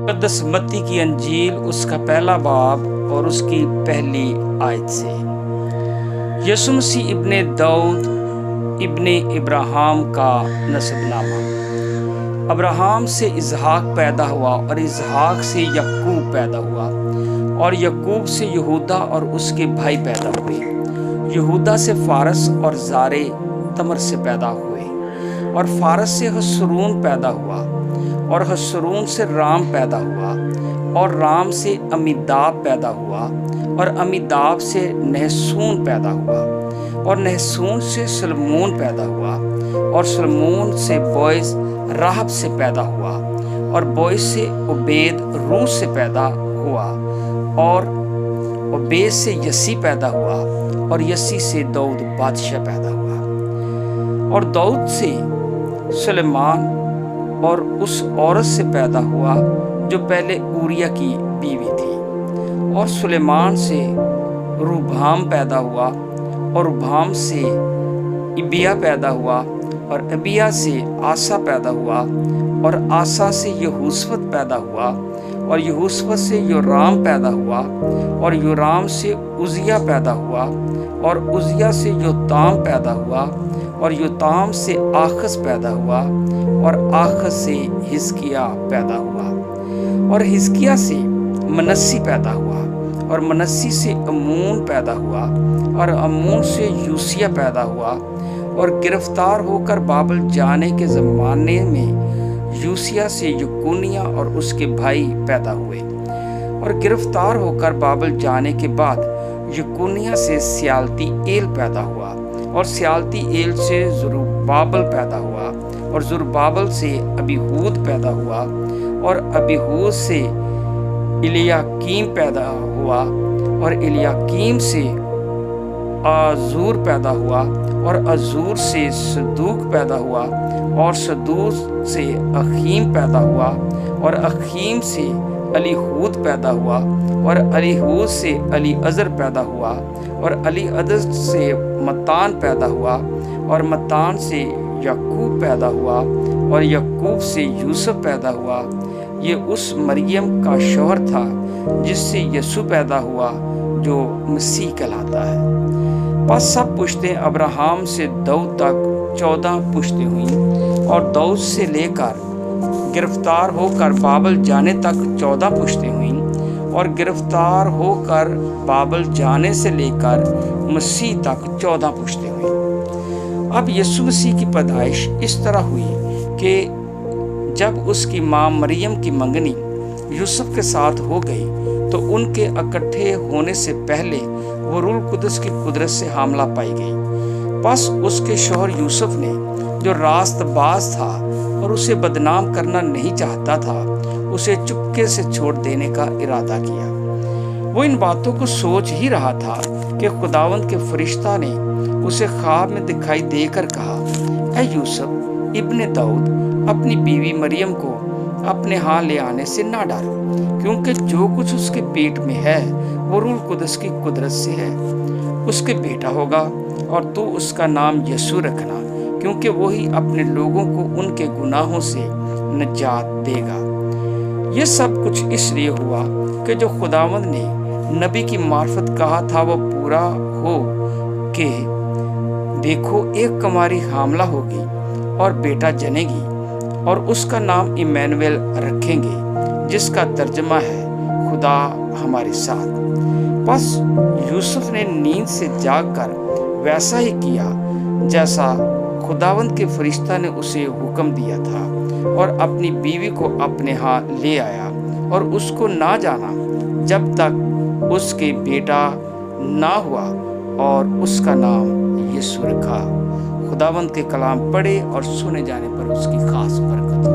مقدس متی کی انجیل اس کا پہلا باب اور اس کی پہلی آیت سے۔ یسوع مسیح ابن داؤد ابن ابراہیم کا نسب نامہ۔ ابراہیم سے اسحاق پیدا ہوا اور اسحاق سے یعقوب پیدا ہوا اور یعقوب سے یہودا اور اس کے بھائی پیدا ہوئے۔ یہودا سے فارس اور زارے تمر سے پیدا ہوئے اور فارس سے حسرون پیدا ہوا اور حسرون سے رام پیدا ہوا اور رام سے امیداب پیدا ہوا اور امیداب سے نحسون پیدا ہوا اور نحسون سے سلمون پیدا ہوا اور سلمون سے بوئز راحب سے پیدا ہوا اور بوئز سے عبید روس سے پیدا ہوا اور عبید سے یسی پیدا ہوا اور یسی سے داؤد بادشاہ پیدا ہوا اور داؤد سے سلیمان اور اس عورت سے پیدا ہوا جو پہلے اوریا کی بیوی تھی اور سلیمان سے روبہام پیدا ہوا اور روبہام سے ابیا پیدا ہوا اور ابیا سے آسا پیدا ہوا اور آسا سے یہوشفت پیدا ہوا اور یہوشفت سے یورام پیدا ہوا اور یورام سے عزیا پیدا ہوا اور عزیا سے یوتام پیدا ہوا اور یوتام سے آخز پیدا ہوا اور آخز سے حزقیاہ پیدا ہوا اور حزقیاہ سے منسی پیدا ہوا اور منسی سے امون پیدا ہوا اور امون سے یوسیہ پیدا ہوا اور گرفتار ہو کر بابل جانے کے زمانے میں یوسیہ سے یکونیہ اور اس کے بھائی پیدا ہوئے اور گرفتار ہو کر بابل جانے کے بعد یکونیہ سے سیالتی ایل پیدا ہوا اور سیالتی ایل سے زربابل پیدا ہوا اور زربابل سے ابیہود پیدا ہوا اور ابیہود سے الیاکیم پیدا ہوا اور الیاکیم سے آزور پیدا ہوا اور آزور سے صدوق پیدا ہوا اور صدوق سے اخیم پیدا ہوا اور اخیم سے الیہود پیدا ہوا اور الیہود سے علی عذر پیدا ہوا اور علی عذر سے متان پیدا ہوا اور متان سے یعقوب پیدا ہوا اور یعقوب سے یوسف پیدا ہوا۔ یہ اس مریم کا شوہر تھا جس سے یسوع پیدا ہوا جو مسیح کہلاتا ہے۔ پس سب پشتیں ابراہیم سے داؤد تک 14 پشتیں ہوئیں اور داؤد سے لے کر گرفتار ہو کر بابل جانے تک 14 پشتیں ہوئیں اور گرفتار ہو کر بابل جانے سے لے کر مسیح تک 14 پشتیں ہوئیں۔ اب یسوع مسیح کی پیدائش اس طرح ہوئی کہ جب اس کی ماں مریم کی منگنی یوسف کے ساتھ ہو گئی تو ان کے اکٹھے ہونے سے پہلے وہ روح القدس کی قدرت سے حاملہ پائی گئی۔ پس اس کے شوہر یوسف نے جو راست باز تھا اور اسے بدنام کرنا نہیں چاہتا تھا اسے چپکے سے چھوڑ دینے کا ارادہ کیا۔ وہ ان باتوں کو سوچ ہی رہا تھا کہ خداوند کے فرشتہ نے اسے خواب میں دکھائی دے کر کہا، اے یوسف ابن داؤد اپنی بیوی مریم کو اپنے ہاں لے آنے سے نہ ڈر، کیونکہ جو کچھ اس کے پیٹ میں ہے وہ روح القدس کی قدرت سے ہے۔ اس کے بیٹا ہوگا اور تو اس کا نام یسوع رکھنا، کیونکہ وہی اپنے لوگوں کو ان کے گناہوں سے نجات دے گا۔ یہ سب کچھ اس لیے ہوا کہ جو خداوند نے نبی کی معرفت کہا تھا وہ پورا ہو کہ دیکھو ایک کماری حاملہ ہوگی اور بیٹا جنے گی اور اس کا نام ایمانویل رکھیں گے، جس کا ترجمہ ہے خدا ہمارے ساتھ۔ پس یوسف نے نیند سے جاگ کر ویسا ہی کیا جیسا خداوند کے فرشتہ نے اسے حکم دیا تھا اور اپنی بیوی کو اپنے ہاں لے آیا اور اس کو نہ جانا جب تک اس کے بیٹا نہ ہوا اور اس کا نام یسوع رکھا۔ خداوند کے کلام پڑھے اور سنے جانے پر اس کی خاص برکت ہو۔